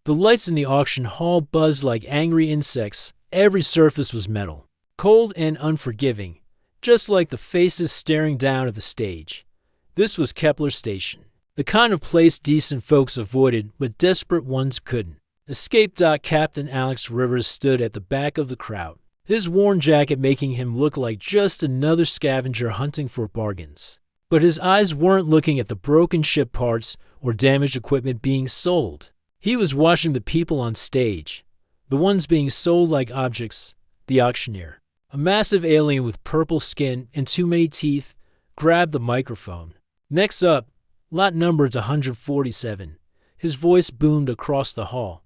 The lights in the auction hall buzzed like angry insects. Every surface was metal, cold and unforgiving, just like the faces staring down at the stage. This was Kepler Station, the kind of place decent folks avoided, but desperate ones couldn't. Escape Captain Alex Rivers stood at the back of the crowd, his worn jacket making him look like just another scavenger hunting for bargains. But his eyes weren't looking at the broken ship parts or damaged equipment being sold. He was watching the people on stage, the ones being sold like objects. The auctioneer, a massive alien with purple skin and too many teeth, grabbed the microphone. Next up, lot numbered 147. His voice boomed across the hall.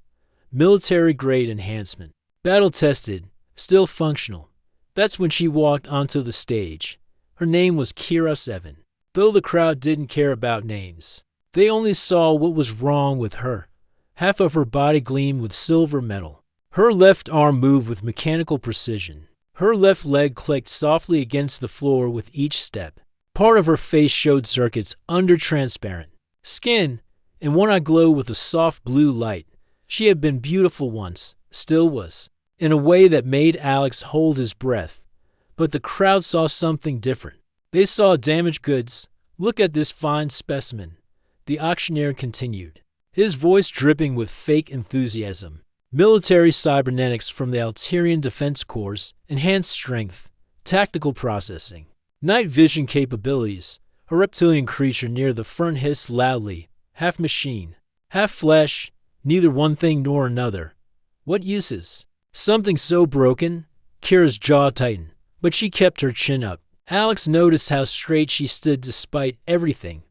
Military-grade enhancement. Battle-tested, still functional. That's when she walked onto the stage. Her name was Kira 7. Though the crowd didn't care about names, they only saw what was wrong with her. Half of her body gleamed with silver metal. Her left arm moved with mechanical precision. Her left leg clicked softly against the floor with each step. Part of her face showed circuits under transparent skin, and one eye glowed with a soft blue light. She had been beautiful once, still was, in a way that made Alex hold his breath. But the crowd saw something different. They saw damaged goods. Look at this fine specimen, the auctioneer continued, his voice dripping with fake enthusiasm. Military cybernetics from the Alterian Defense Corps, enhanced strength, tactical processing, night vision capabilities. A reptilian creature near the front hissed loudly, half machine, half flesh, neither one thing nor another. What uses? Something so broken? Kira's jaw tightened, but she kept her chin up. Alex noticed how straight she stood despite everything,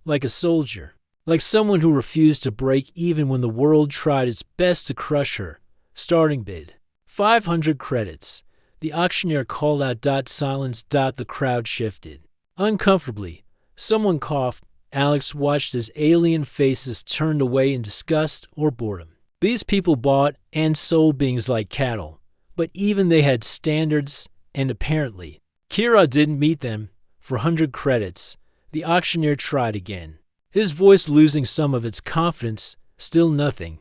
like a soldier. Like someone who refused to break even when the world tried its best to crush her. Starting bid. 500 credits. The auctioneer called out. Silence. The crowd shifted. Uncomfortably. Someone coughed. Alex watched as alien faces turned away in disgust or boredom. These people bought and sold beings like cattle, but even they had standards, and apparently, Kira didn't meet them. For 100 credits, the auctioneer tried again. His voice losing some of its confidence. Still nothing.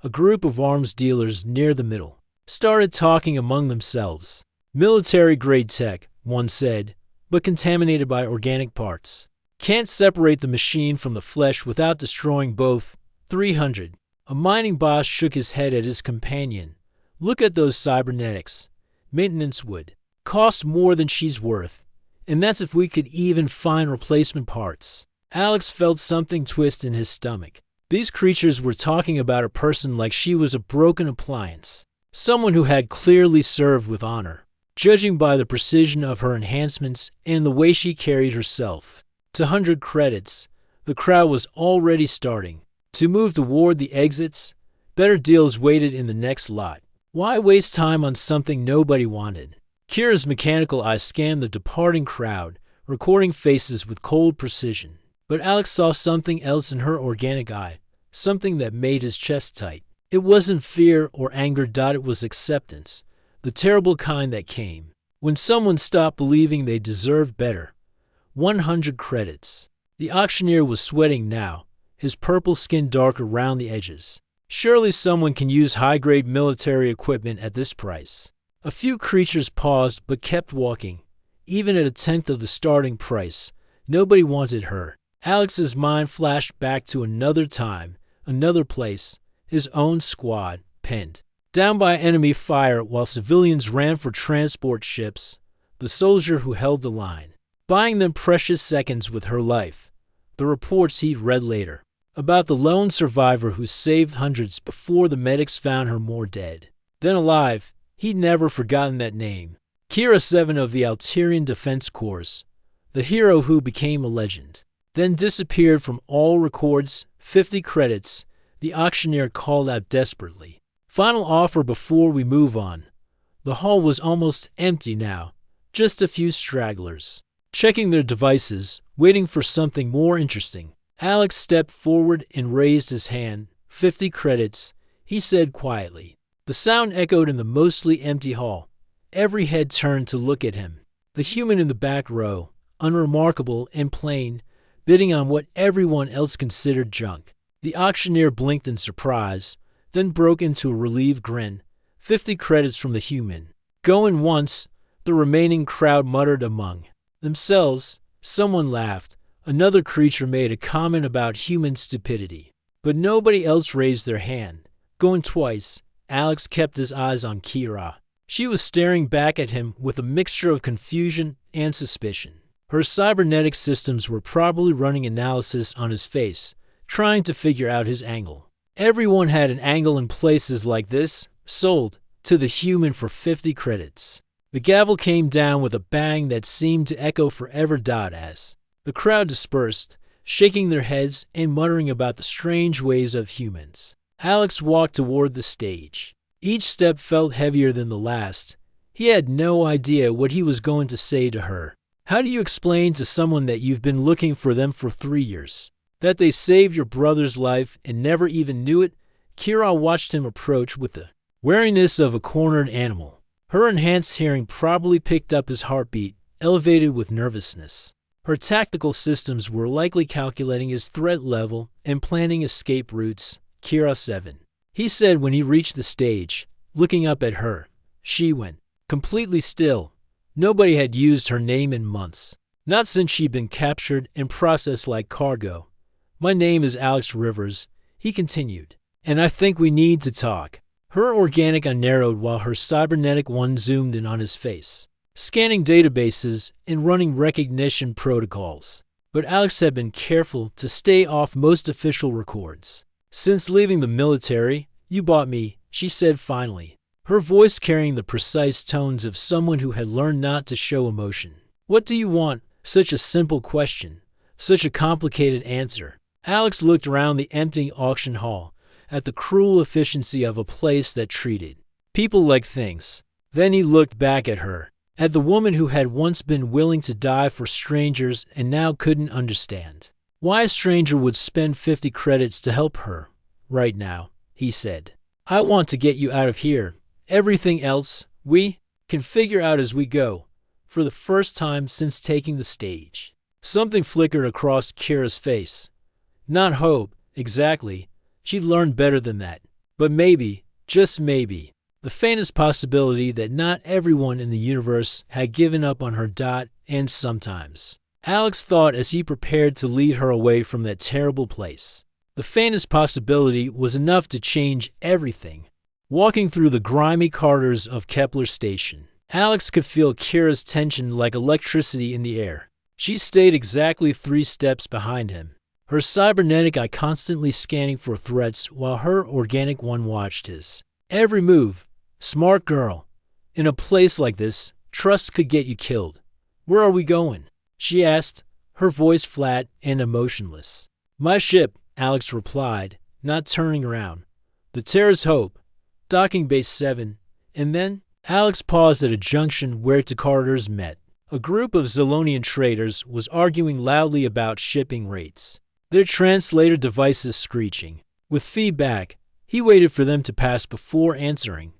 A group of arms dealers near the middle started talking among themselves. Military-grade tech, one said, but contaminated by organic parts. Can't separate the machine from the flesh without destroying both. 300. A mining boss shook his head at his companion. Look at those cybernetics. Maintenance would cost more than she's worth. And that's if we could even find replacement parts. Alex felt something twist in his stomach. These creatures were talking about a person like she was a broken appliance. Someone who had clearly served with honor, judging by the precision of her enhancements and the way she carried herself. To 100 credits, the crowd was already starting to move toward the exits. Better deals waited in the next lot. Why waste time on something nobody wanted? Kira's mechanical eye scanned the departing crowd, recording faces with cold precision. But Alex saw something else in her organic eye, something that made his chest tight. It wasn't fear or anger. It was acceptance, the terrible kind that came when someone stopped believing they deserved better. 100 credits. The auctioneer was sweating now, his purple skin dark around the edges. Surely someone can use high-grade military equipment at this price. A few creatures paused but kept walking. Even at 1/10 of the starting price, nobody wanted her. Alex's mind flashed back to another time, another place, his own squad, penned down by enemy fire while civilians ran for transport ships, the soldier who held the line, buying them precious seconds with her life. The reports he'd read later, about the lone survivor who saved hundreds before the medics found her more dead than alive. He'd never forgotten that name. Kira 7 of the Alterian Defense Corps, the hero who became a legend, then disappeared from all records. 50 credits, the auctioneer called out desperately. Final offer before we move on. The hall was almost empty now, just a few stragglers, checking their devices, waiting for something more interesting. Alex stepped forward and raised his hand. 50 credits, he said quietly. The sound echoed in the mostly empty hall. Every head turned to look at him. The human in the back row, unremarkable and plain, bidding on what everyone else considered junk. The auctioneer blinked in surprise, then broke into a relieved grin. 50 credits from the human. Going once, the remaining crowd muttered among themselves. Someone laughed. Another creature made a comment about human stupidity. But nobody else raised their hand. Going twice, Alex kept his eyes on Kira. She was staring back at him with a mixture of confusion and suspicion. Her cybernetic systems were probably running analysis on his face, trying to figure out his angle. Everyone had an angle in places like this. Sold to the human for 50 credits. The gavel came down with a bang that seemed to echo forever. As the crowd dispersed, shaking their heads and muttering about the strange ways of humans, Alex walked toward the stage. Each step felt heavier than the last. He had no idea what he was going to say to her. How do you explain to someone that you've been looking for them for 3 years? That they saved your brother's life and never even knew it? Kira watched him approach with the wariness of a cornered animal. Her enhanced hearing probably picked up his heartbeat, elevated with nervousness. Her tactical systems were likely calculating his threat level and planning escape routes. Kira 7. He said when he reached the stage, looking up at her. She went completely still. Nobody had used her name in months. Not since she'd been captured and processed like cargo. My name is Alex Rivers, he continued. And I think we need to talk. Her organic eye narrowed while her cybernetic one zoomed in on his face, scanning databases and running recognition protocols. But Alex had been careful to stay off most official records. Since leaving the military, you bought me, she said finally, her voice carrying the precise tones of someone who had learned not to show emotion. What do you want? Such a simple question, such a complicated answer. Alex looked around the empty auction hall, at the cruel efficiency of a place that treated people like things. Then he looked back at her, at the woman who had once been willing to die for strangers and now couldn't understand why a stranger would spend 50 credits to help her. Right now, he said, I want to get you out of here. Everything else, we can figure out as we go. For the first time since taking the stage, something flickered across Kira's face. Not hope, exactly. She'd learned better than that. But maybe, just maybe, the faintest possibility that not everyone in the universe had given up on her. And sometimes, Alex thought as he prepared to lead her away from that terrible place, the faintest possibility was enough to change everything. Walking through the grimy corridors of Kepler Station, Alex could feel Kira's tension like electricity in the air. She stayed exactly 3 steps behind him, her cybernetic eye constantly scanning for threats while her organic one watched his every move. Smart girl. In a place like this, trust could get you killed. Where are we going? She asked, her voice flat and emotionless. My ship, Alex replied, not turning around. The Terra's Hope, docking base 7, and then Alex paused at a junction where 2 corridors met. A group of Zolonian traders was arguing loudly about shipping rates, their translator devices screeching. With feedback, he waited for them to pass before answering.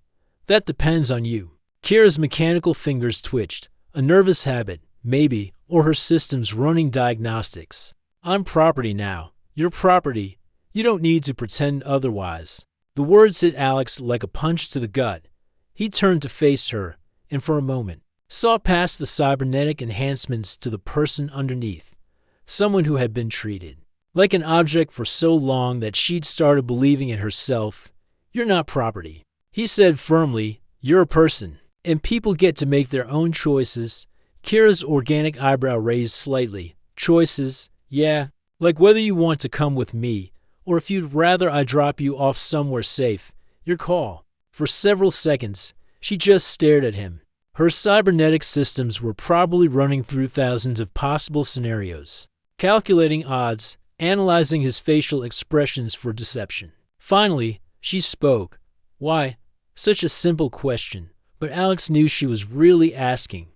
That depends on you. Kira's mechanical fingers twitched, a nervous habit, maybe, or her systems running diagnostics. I'm property now. You're property. You don't need to pretend otherwise. The words hit Alex like a punch to the gut. He turned to face her, and for a moment, saw past the cybernetic enhancements to the person underneath, someone who had been treated like an object for so long that she'd started believing it herself. You're not property, he said firmly. You're a person, and people get to make their own choices. Kira's organic eyebrow raised slightly. Choices, yeah, like whether you want to come with me, or if you'd rather I drop you off somewhere safe. Your call. For several seconds, she just stared at him. Her cybernetic systems were probably running through thousands of possible scenarios, calculating odds, analyzing his facial expressions for deception. Finally, she spoke. Why? Such a simple question, but Alex knew she was really asking.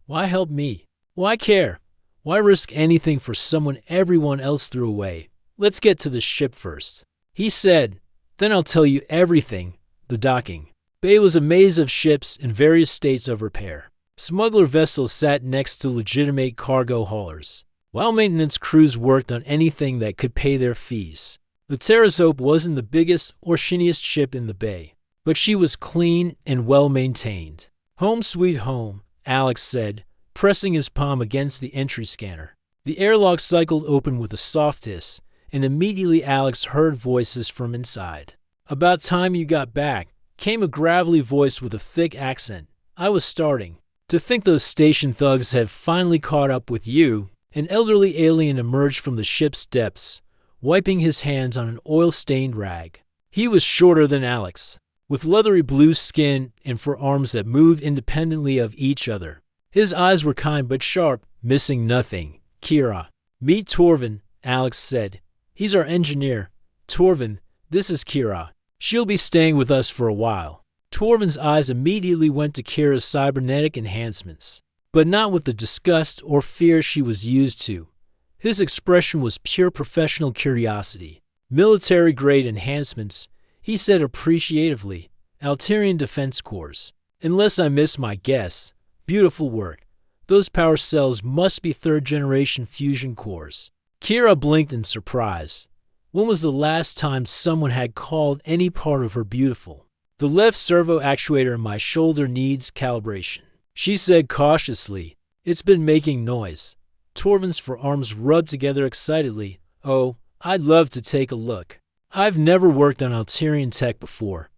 Why help me? Why care? Why risk anything for someone everyone else threw away? Let's get to the ship first, he said. Then I'll tell you everything. The docking bay was a maze of ships in various states of repair. Smuggler vessels sat next to legitimate cargo haulers, while maintenance crews worked on anything that could pay their fees. The Terrascope wasn't the biggest or shiniest ship in the bay, but she was clean and well-maintained. "Home sweet home," Alex said, pressing his palm against the entry scanner. The airlock cycled open with a soft hiss, and immediately Alex heard voices from inside. "About time you got back," came a gravelly voice with a thick accent. "I was starting to think those station thugs have finally caught up with you." An elderly alien emerged from the ship's depths, wiping his hands on an oil-stained rag. He was shorter than Alex, with leathery blue skin and forearms that moved independently of each other. His eyes were kind but sharp, missing nothing. "Kira." "Meet Torvin," Alex said. "He's our engineer." "Torvin, this is Kira. She'll be staying with us for a while." Torvin's eyes immediately went to Kira's cybernetic enhancements, but not with the disgust or fear she was used to. His expression was pure professional curiosity. "Military-grade enhancements," he said appreciatively. "Altarian Defense Corps. Unless I miss my guess. Beautiful work. Those power cells must be third-generation fusion cores." Kira blinked in surprise. When was the last time someone had called any part of her beautiful? "The left servo actuator in my shoulder needs calibration," she said cautiously. "It's been making noise." Torvin's forearms rubbed together excitedly. "Oh, I'd love to take a look. I've never worked on Altarian tech before.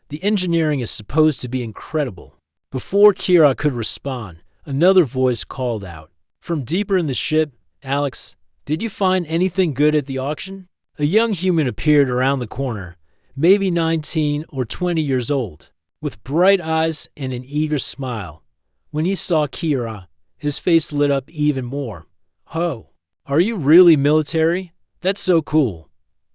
The engineering is supposed to be incredible." Before Kira could respond, another voice called out. From deeper in the ship, "Alex, did you find anything good at the auction?" A young human appeared around the corner, maybe 19 or 20 years old, with bright eyes and an eager smile. When he saw Kira, his face lit up even more. "Ho, are you really military? That's so cool.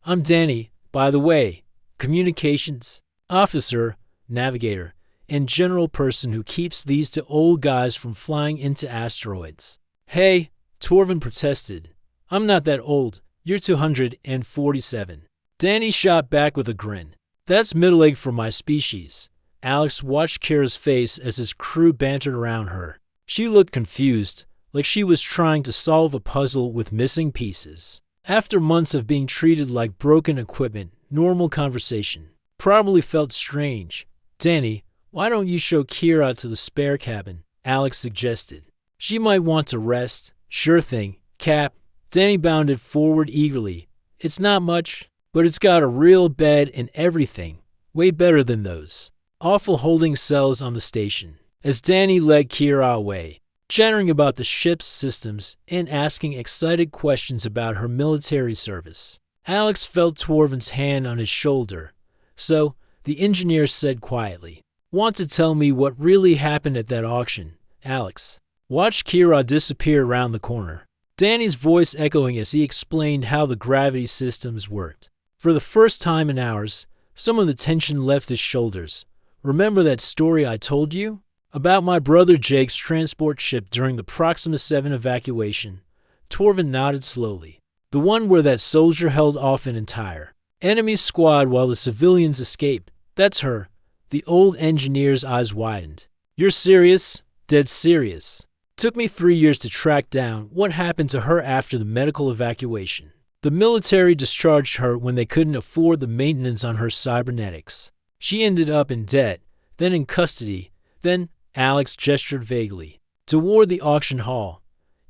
I'm Danny, by the way, communications officer, navigator, and general person who keeps these two old guys from flying into asteroids." "Hey," Torvin protested. "I'm not that old. You're 247. Danny shot back with a grin. "That's middle-aged for my species." Alex watched Kira's face as his crew bantered around her. She looked confused, like she was trying to solve a puzzle with missing pieces. After months of being treated like broken equipment, normal conversation probably felt strange. "Danny, why don't you show Kira to the spare cabin?" Alex suggested. "She might want to rest." "Sure thing, Cap." Danny bounded forward eagerly. "It's not much, but it's got a real bed and everything. Way better than those awful holding cells on the station." As Danny led Kira away, chattering about the ship's systems and asking excited questions about her military service, Alex felt Torvin's hand on his shoulder. "So," the engineer said quietly, "want to tell me what really happened at that auction, Alex?" Watch Kira disappear around the corner, Danny's voice echoing as he explained how the gravity systems worked. For the first time in hours, some of the tension left his shoulders. "Remember that story I told you? About my brother Jake's transport ship during the Proxima 7 evacuation?" Torvin nodded slowly. "The one where that soldier held off an entire enemy squad while the civilians escaped. That's her." The old engineer's eyes widened. "You're serious?" "Dead serious. Took me 3 years to track down what happened to her after the medical evacuation. The military discharged her when they couldn't afford the maintenance on her cybernetics. She ended up in debt, then in custody, then," Alex gestured vaguely, "toward the auction hall.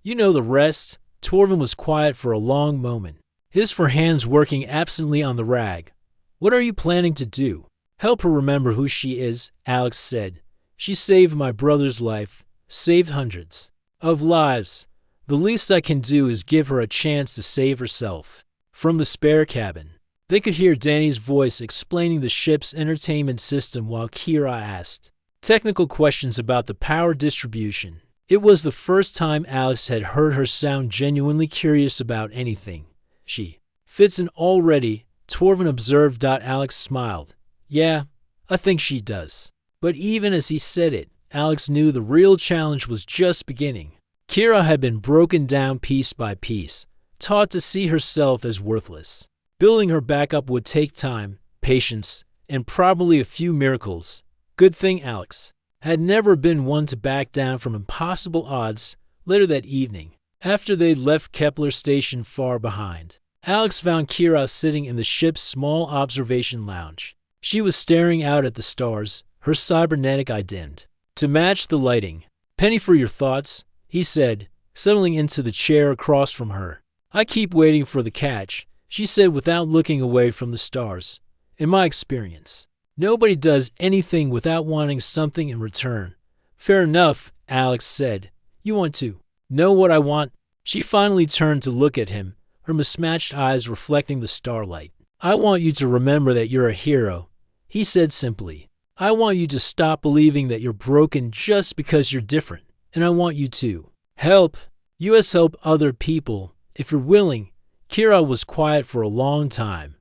You know the rest." Torvin was quiet for a long moment, his four hands working absently on the rag. "What are you planning to do?" "Help her remember who she is," Alex said. "She saved my brother's life, saved hundreds of lives. The least I can do is give her a chance to save herself." From the spare cabin, they could hear Danny's voice explaining the ship's entertainment system while Kira asked technical questions about the power distribution. It was the first time Alex had heard her sound genuinely curious about anything. "She fits in already," Torvin observed. Alex smiled. "Yeah, I think she does." But even as he said it, Alex knew the real challenge was just beginning. Kira had been broken down piece by piece, taught to see herself as worthless. Building her back up would take time, patience, and probably a few miracles. Good thing Alex had never been one to back down from impossible odds. Later that evening, after they'd left Kepler Station far behind, Alex found Kira sitting in the ship's small observation lounge. She was staring out at the stars, her cybernetic eye dimmed to match the lighting. "Penny for your thoughts," he said, settling into the chair across from her. "I keep waiting for the catch," she said without looking away from the stars. "In my experience, nobody does anything without wanting something in return." "Fair enough," Alex said. "You want to know what I want?" She finally turned to look at him, her mismatched eyes reflecting the starlight. "I want you to remember that you're a hero," he said simply. "I want you to stop believing that you're broken just because you're different. And I want you to help. Help other people, if you're willing." Kira was quiet for a long time.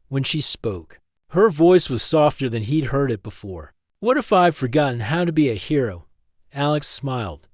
When she spoke, her voice was softer than he'd heard it before. "What if I've forgotten how to be a hero?" Alex smiled.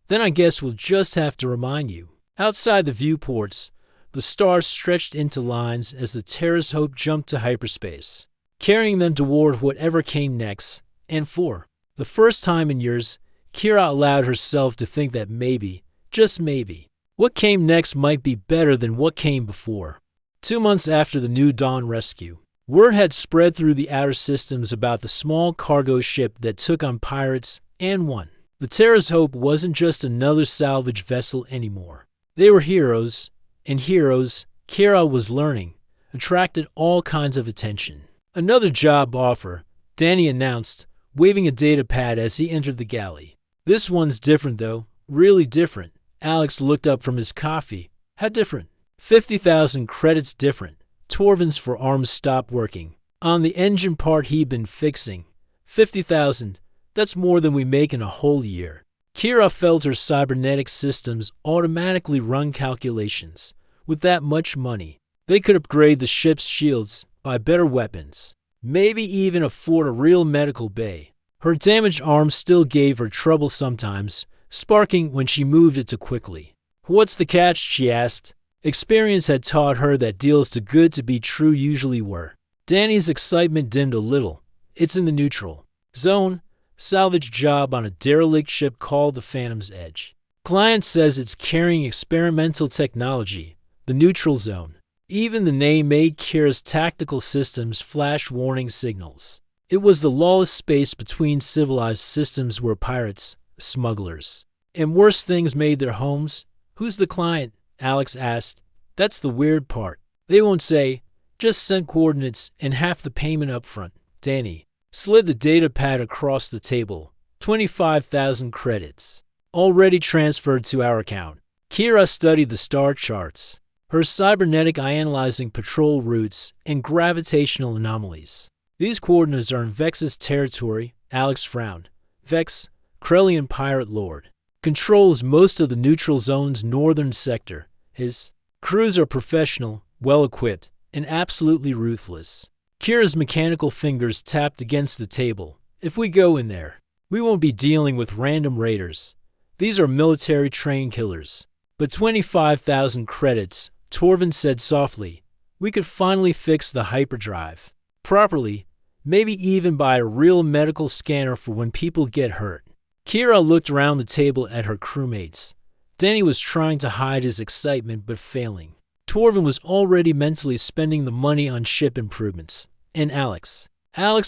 "Then I guess we'll just have to remind you." Outside the viewports, the stars stretched into lines as the Terra's Hope jumped to hyperspace, carrying them toward whatever came next. And for the first time in years, Kira allowed herself to think that maybe, just maybe, what came next might be better than what came before. 2 months after the New Dawn rescue, word had spread through the outer systems about the small cargo ship that took on pirates and won. The Terra's Hope wasn't just another salvage vessel anymore. They were heroes, and heroes, Kira was learning, attracted all kinds of attention. "Another job offer," Danny announced, waving a data pad as he entered the galley. "This one's different though, really different." Alex looked up from his coffee. "How different?" 50,000 credits different. Torvin's forearms stopped working. On the engine part he'd been fixing. 50,000, that's more than we make in a whole year. Kira felt her cybernetic systems automatically run calculations. With that much money, they could upgrade the ship's shields, buy better weapons, maybe even afford a real medical bay. Her damaged arm still gave her trouble sometimes, sparking when she moved it too quickly. "What's the catch?" she asked. Experience had taught her that deals too good to be true usually were. Danny's excitement dimmed a little. "It's in the neutral zone. Salvage job on a derelict ship called the Phantom's Edge. Client says it's carrying experimental technology, the neutral zone." Even the name made Kira's tactical systems flash warning signals. It was the lawless space between civilized systems where pirates, smugglers, and worse things made their homes. "Who's the client?" Alex asked. "That's the weird part. They won't say, just send coordinates and half the payment up front." Danny slid the data pad across the table. 25,000 credits. Already transferred to our account. Kira studied the star charts, her cybernetic eye analyzing patrol routes and gravitational anomalies. "These coordinates are in Vex's territory," Alex frowned. "Vex, Krellian pirate lord, controls most of the neutral zone's northern sector. His crews are professional, well-equipped, and absolutely ruthless." Kira's mechanical fingers tapped against the table. "If we go in there, we won't be dealing with random raiders. These are military-trained killers." "But 25,000 credits," Torvin said softly. "We could finally fix the hyperdrive properly, maybe even buy a real medical scanner for when people get hurt." Kira looked around the table at her crewmates. Danny was trying to hide his excitement but failing. Torvin was already mentally spending the money on ship improvements. And Alex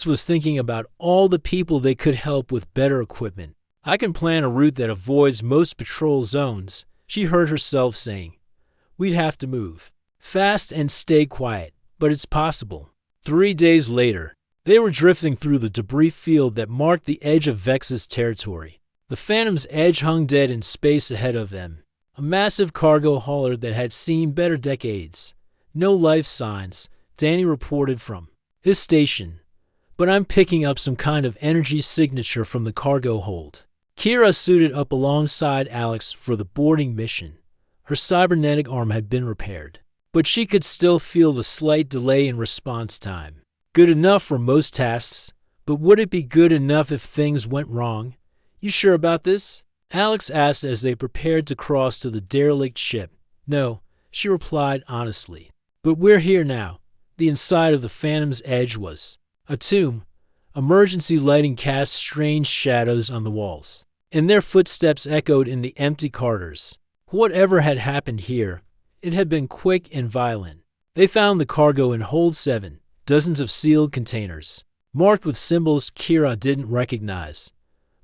was thinking about all the people they could help with better equipment. "I can plan a route that avoids most patrol zones," she heard herself saying. "We'd have to move fast and stay quiet, but it's possible." 3 days later, they were drifting through the debris field that marked the edge of Vex's territory. The Phantom's Edge hung dead in space ahead of them. A massive cargo hauler that had seen better decades. "No life signs," Danny reported from his station. "But I'm picking up some kind of energy signature from the cargo hold." Kira suited up alongside Alex for the boarding mission. Her cybernetic arm had been repaired, but she could still feel the slight delay in response time. Good enough for most tasks, but would it be good enough if things went wrong? "You sure about this?" Alex asked as they prepared to cross to the derelict ship. "No," she replied honestly. "But we're here now." The inside of the Phantom's Edge was a tomb. Emergency lighting cast strange shadows on the walls, and their footsteps echoed in the empty corridors. Whatever had happened here, it had been quick and violent. They found the cargo in Hold 7, dozens of sealed containers, marked with symbols Kira didn't recognize.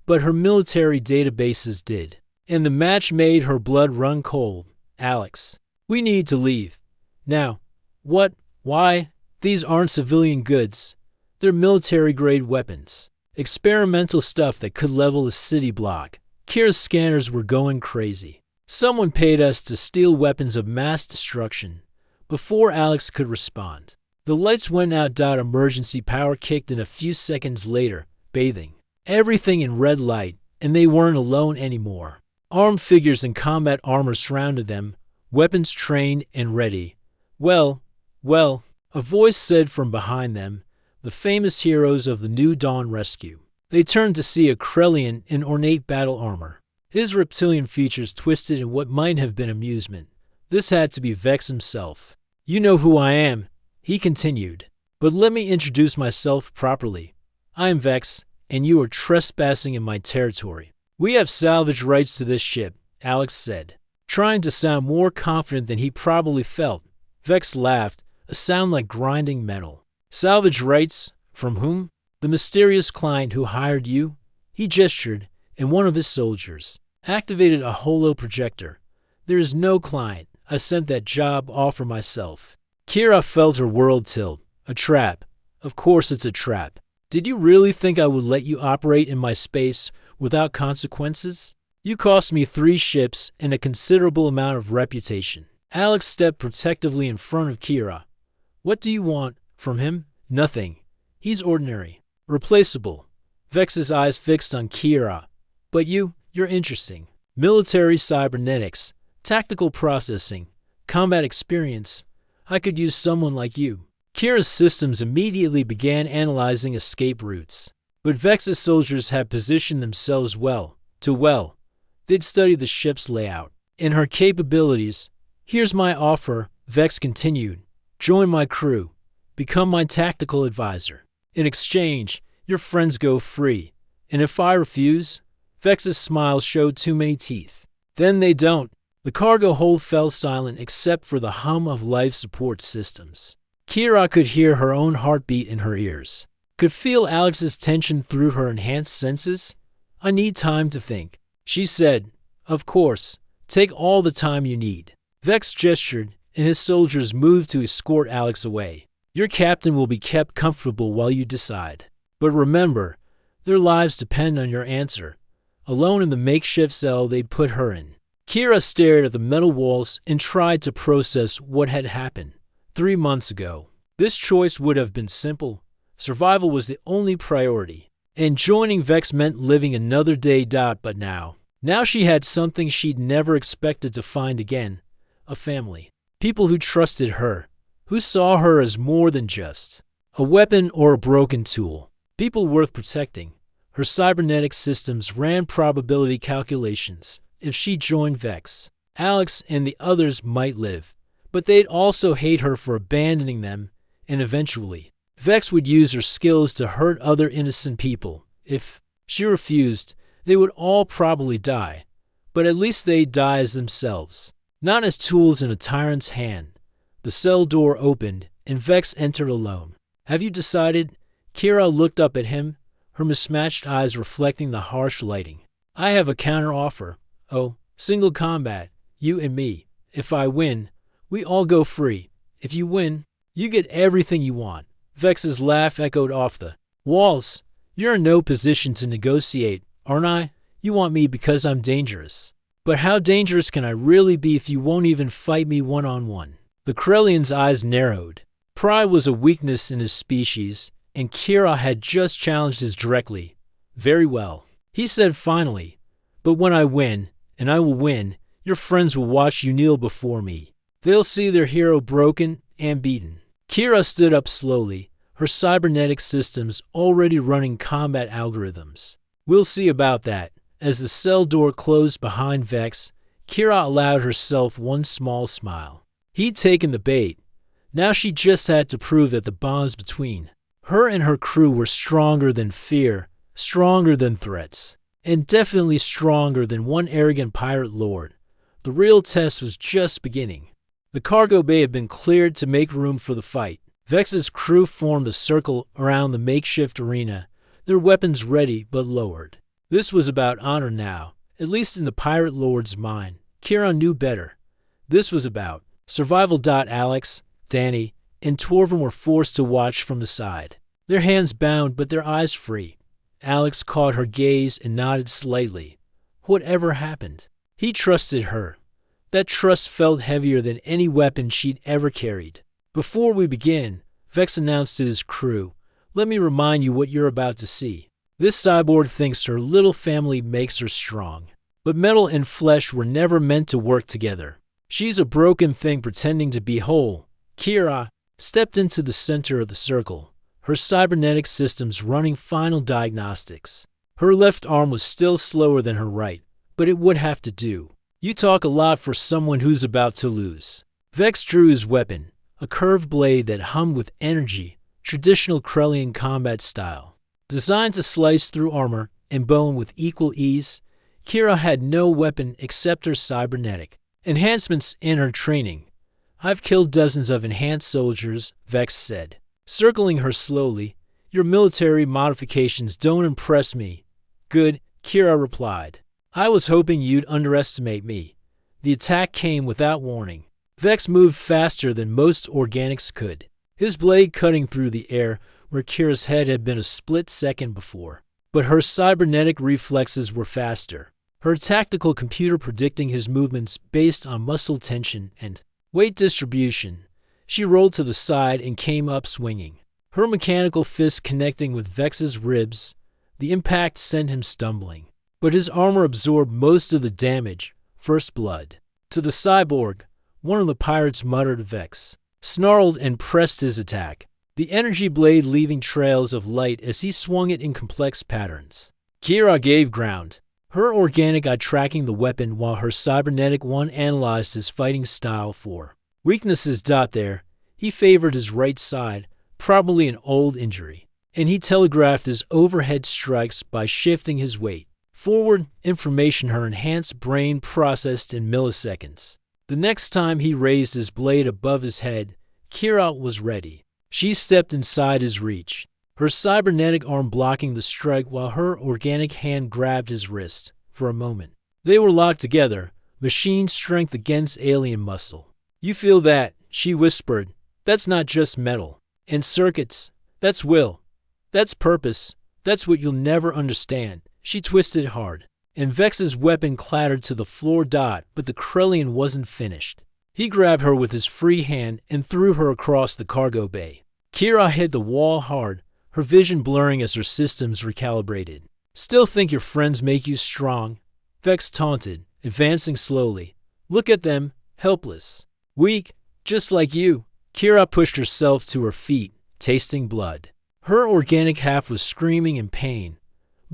But her military databases did. And the match made her blood run cold. Alex, we need to leave. Now. What? Why? These aren't civilian goods. They're military-grade weapons. Experimental stuff that could level a city block. Kira's scanners were going crazy. Someone paid us to steal weapons of mass destruction. Before Alex could respond, the lights went out. Emergency power kicked in a few seconds later, bathing everything in red light, and they weren't alone anymore. Armed figures in combat armor surrounded them, weapons trained and ready. Well, a voice said from behind them, the famous heroes of the New Dawn rescue. They turned to see a Krellian in ornate battle armor. His reptilian features twisted in what might have been amusement. This had to be Vex himself. You know who I am, he continued. But let me introduce myself properly. I am Vex, and you are trespassing in my territory. We have salvage rights to this ship, Alex said, trying to sound more confident than he probably felt. Vex laughed, a sound like grinding metal. Salvage rights? From whom? The mysterious client who hired you? He gestured, and one of his soldiers activated a holo projector. There is no client. I sent that job offer myself. Kira felt her world tilt. A trap. Of course it's a trap. Did you really think I would let you operate in my space without consequences? You cost me 3 ships and a considerable amount of reputation. Alex stepped protectively in front of Kira. What do you want from him? Nothing. He's ordinary. Replaceable. Vex's eyes fixed on Kira. But you're interesting. Military cybernetics, tactical processing, combat experience. I could use someone like you. Kira's systems immediately began analyzing escape routes. But Vex's soldiers had positioned themselves well. They'd studied the ship's layout and her capabilities. Here's my offer, Vex continued. Join my crew. Become my tactical advisor. In exchange, your friends go free. And if I refuse? Vex's smile showed too many teeth. Then they don't. The cargo hold fell silent except for the hum of life support systems. Kira could hear her own heartbeat in her ears. Could feel Alex's tension through her enhanced senses. I need time to think, she said. Of course. Take all the time you need. Vex gestured, and his soldiers moved to escort Alex away. Your captain will be kept comfortable while you decide. But remember, their lives depend on your answer. Alone in the makeshift cell they'd put her in. Kira stared at the metal walls and tried to process what had happened. 3 months ago. This choice would have been simple. Survival was the only priority. And joining Vex meant living another day. But now she had something she'd never expected to find again. A family. People who trusted her. Who saw her as more than just a weapon or a broken tool. People worth protecting. Her cybernetic systems ran probability calculations. If she joined Vex, Alex and the others might live. But they'd also hate her for abandoning them, and eventually, Vex would use her skills to hurt other innocent people. If she refused, they would all probably die. But at least they'd die as themselves, not as tools in a tyrant's hand. The cell door opened, and Vex entered alone. Have you decided? Kira looked up at him, her mismatched eyes reflecting the harsh lighting. I have a counter-offer. Oh, single combat, you and me. If I win, we all go free. If you win, you get everything you want. Vex's laugh echoed off the walls. You're in no position to negotiate, aren't I? You want me because I'm dangerous. But how dangerous can I really be if you won't even fight me one-on-one? The Krellian's eyes narrowed. Pride was a weakness in his species, and Kira had just challenged his directly. Very well, he said finally. But when I win, and I will win, your friends will watch you kneel before me. They'll see their hero broken and beaten. Kira stood up slowly, her cybernetic systems already running combat algorithms. We'll see about that. As the cell door closed behind Vex, Kira allowed herself one small smile. He'd taken the bait. Now she just had to prove that the bonds between her and her crew were stronger than fear, stronger than threats, and definitely stronger than one arrogant pirate lord. The real test was just beginning. The cargo bay had been cleared to make room for the fight. Vex's crew formed a circle around the makeshift arena, their weapons ready but lowered. This was about honor now, at least in the pirate lord's mind. Kira knew better. This was about survival. Alex, Danny, and Torvin were forced to watch from the side, their hands bound but their eyes free. Alex caught her gaze and nodded slightly. Whatever happened? He trusted her. That trust felt heavier than any weapon she'd ever carried. Before we begin, Vex announced to his crew, let me remind you what you're about to see. This cyborg thinks her little family makes her strong. But metal and flesh were never meant to work together. She's a broken thing pretending to be whole. Kira stepped into the center of the circle, her cybernetic systems running final diagnostics. Her left arm was still slower than her right, but it would have to do. You talk a lot for someone who's about to lose. Vex drew his weapon, a curved blade that hummed with energy, traditional Krellian combat style. Designed to slice through armor and bone with equal ease, Kira had no weapon except her cybernetic enhancements in her training. I've killed dozens of enhanced soldiers, Vex said, circling her slowly. Your military modifications don't impress me. Good, Kira replied. I was hoping you'd underestimate me. The attack came without warning. Vex moved faster than most organics could, his blade cutting through the air where Kira's head had been a split second before. But her cybernetic reflexes were faster, her tactical computer predicting his movements based on muscle tension and weight distribution. She rolled to the side and came up swinging, her mechanical fist connecting with Vex's ribs. The impact sent him stumbling, but his armor absorbed most of the damage. First blood. To the cyborg, one of the pirates muttered. Vex snarled and pressed his attack, the energy blade leaving trails of light as he swung it in complex patterns. Kira gave ground, her organic eye tracking the weapon while her cybernetic one analyzed his fighting style for weaknesses. There, he favored his right side, probably an old injury, and he telegraphed his overhead strikes by shifting his weight forward, information her enhanced brain processed in milliseconds. The next time he raised his blade above his head, Kira was ready. She stepped inside his reach, her cybernetic arm blocking the strike while her organic hand grabbed his wrist. For a moment, they were locked together, machine strength against alien muscle. You feel that, she whispered. That's not just metal and circuits. That's will. That's purpose. That's what you'll never understand. She twisted hard, and Vex's weapon clattered to the floor. But the Krellian wasn't finished. He grabbed her with his free hand and threw her across the cargo bay. Kira hit the wall hard, her vision blurring as her systems recalibrated. Still think your friends make you strong? Vex taunted, advancing slowly. Look at them, helpless. Weak, just like you. Kira pushed herself to her feet, tasting blood. Her organic half was screaming in pain,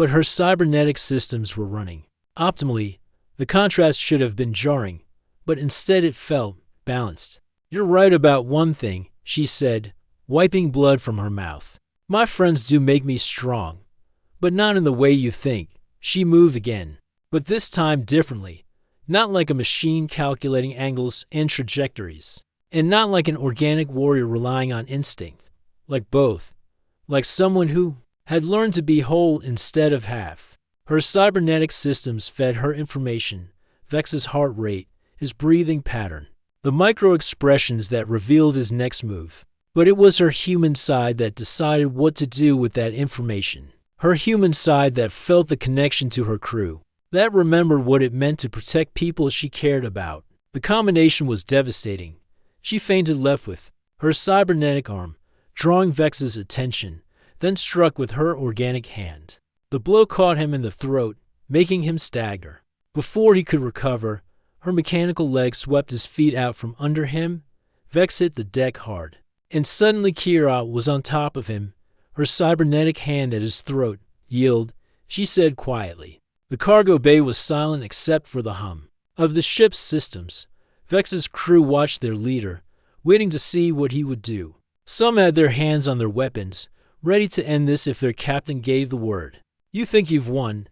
but her cybernetic systems were running optimally. The contrast should have been jarring, but instead it felt balanced. You're right about one thing, she said, wiping blood from her mouth. My friends do make me strong, but not in the way you think. She moved again, but this time differently. Not like a machine calculating angles and trajectories, and not like an organic warrior relying on instinct. Like both. Like someone who had learned to be whole instead of half. Her cybernetic systems fed her information, Vex's heart rate, his breathing pattern, the micro-expressions that revealed his next move. But it was her human side that decided what to do with that information. Her human side that felt the connection to her crew, that remembered what it meant to protect people she cared about. The combination was devastating. She fainted left with her cybernetic arm, drawing Vex's attention, then struck with her organic hand. The blow caught him in the throat, making him stagger. Before he could recover, her mechanical leg swept his feet out from under him. Vex hit the deck hard, and suddenly Kira was on top of him, her cybernetic hand at his throat. Yield, she said quietly. The cargo bay was silent except for the hum of the ship's systems. Vex's crew watched their leader, waiting to see what he would do. Some had their hands on their weapons, ready to end this if their captain gave the word. You think you've won?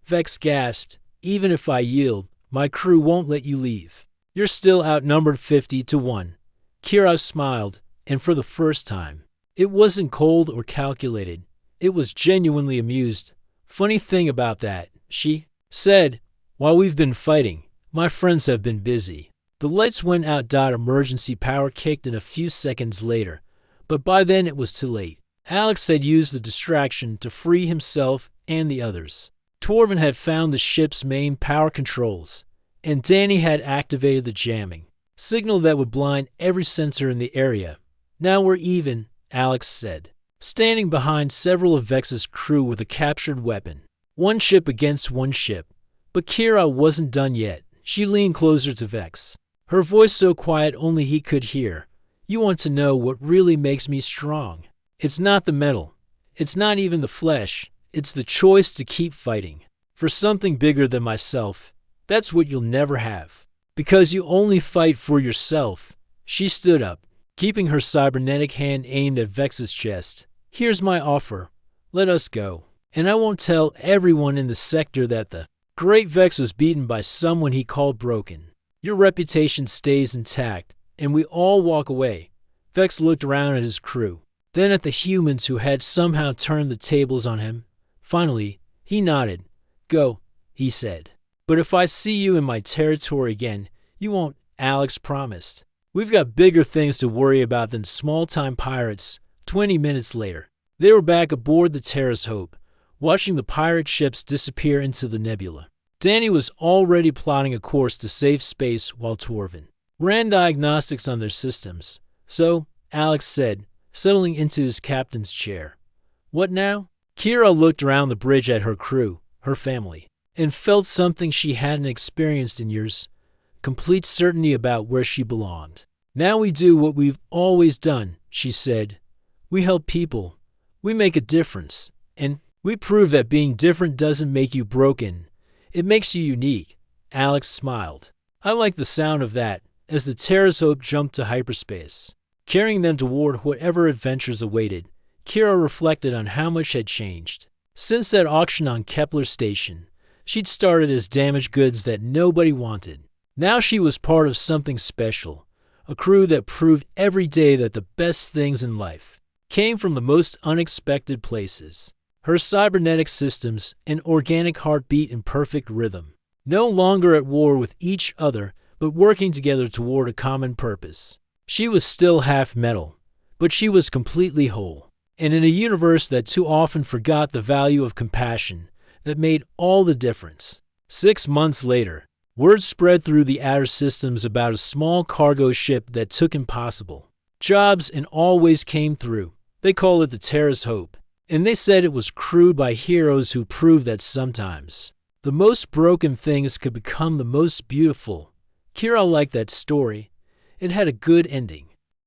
Vex gasped. Even if I yield, my crew won't let you leave. You're still outnumbered 50-1. Kira smiled, and for the first time, it wasn't cold or calculated. It was genuinely amused. Funny thing about that, she said, while we've been fighting, my friends have been busy. The lights went out. Emergency power kicked in a few seconds later, but by then it was too late. Alex had used the distraction to free himself and the others. Torvin had found the ship's main power controls, and Danny had activated the jamming signal that would blind every sensor in the area. Now we're even, Alex said, standing behind several of Vex's crew with a captured weapon. One ship against one ship. But Kira wasn't done yet. She leaned closer to Vex, her voice so quiet only he could hear. You want to know what really makes me strong? It's not the metal. It's not even the flesh. It's the choice to keep fighting. For something bigger than myself. That's what you'll never have. Because you only fight for yourself. She stood up, keeping her cybernetic hand aimed at Vex's chest. Here's my offer. Let us go. And I won't tell everyone in the sector that the Great Vex was beaten by someone he called broken. Your reputation stays intact, and we all walk away. Vex looked around at his crew, then at the humans who had somehow turned the tables on him. Finally, he nodded. Go, he said. But if I see you in my territory again, you won't, Alex promised. We've got bigger things to worry about than small-time pirates. 20 minutes later, they were back aboard the Terra's Hope, watching the pirate ships disappear into the nebula. Danny was already plotting a course to save space while Torvin ran diagnostics on their systems. So, Alex said, settling into his captain's chair. What now? Kira looked around the bridge at her crew, her family, and felt something she hadn't experienced in years. Complete certainty about where she belonged. Now we do what we've always done, she said. We help people. We make a difference. And we prove that being different doesn't make you broken. It makes you unique. Alex smiled. I like the sound of that, as the Terra's Hope jumped to hyperspace, carrying them toward whatever adventures awaited. Kira reflected on how much had changed. Since that auction on Kepler Station, she'd started as damaged goods that nobody wanted. Now she was part of something special, a crew that proved every day that the best things in life came from the most unexpected places. Her cybernetic systems, an organic heartbeat in perfect rhythm, no longer at war with each other, but working together toward a common purpose. She was still half metal, but she was completely whole. And in a universe that too often forgot the value of compassion, that made all the difference. 6 months later, word spread through the outer systems about a small cargo ship that took impossible jobs and always came through. They call it the Terra's Hope. And they said it was crewed by heroes who proved that sometimes the most broken things could become the most beautiful. Kira liked that story. It had a good ending.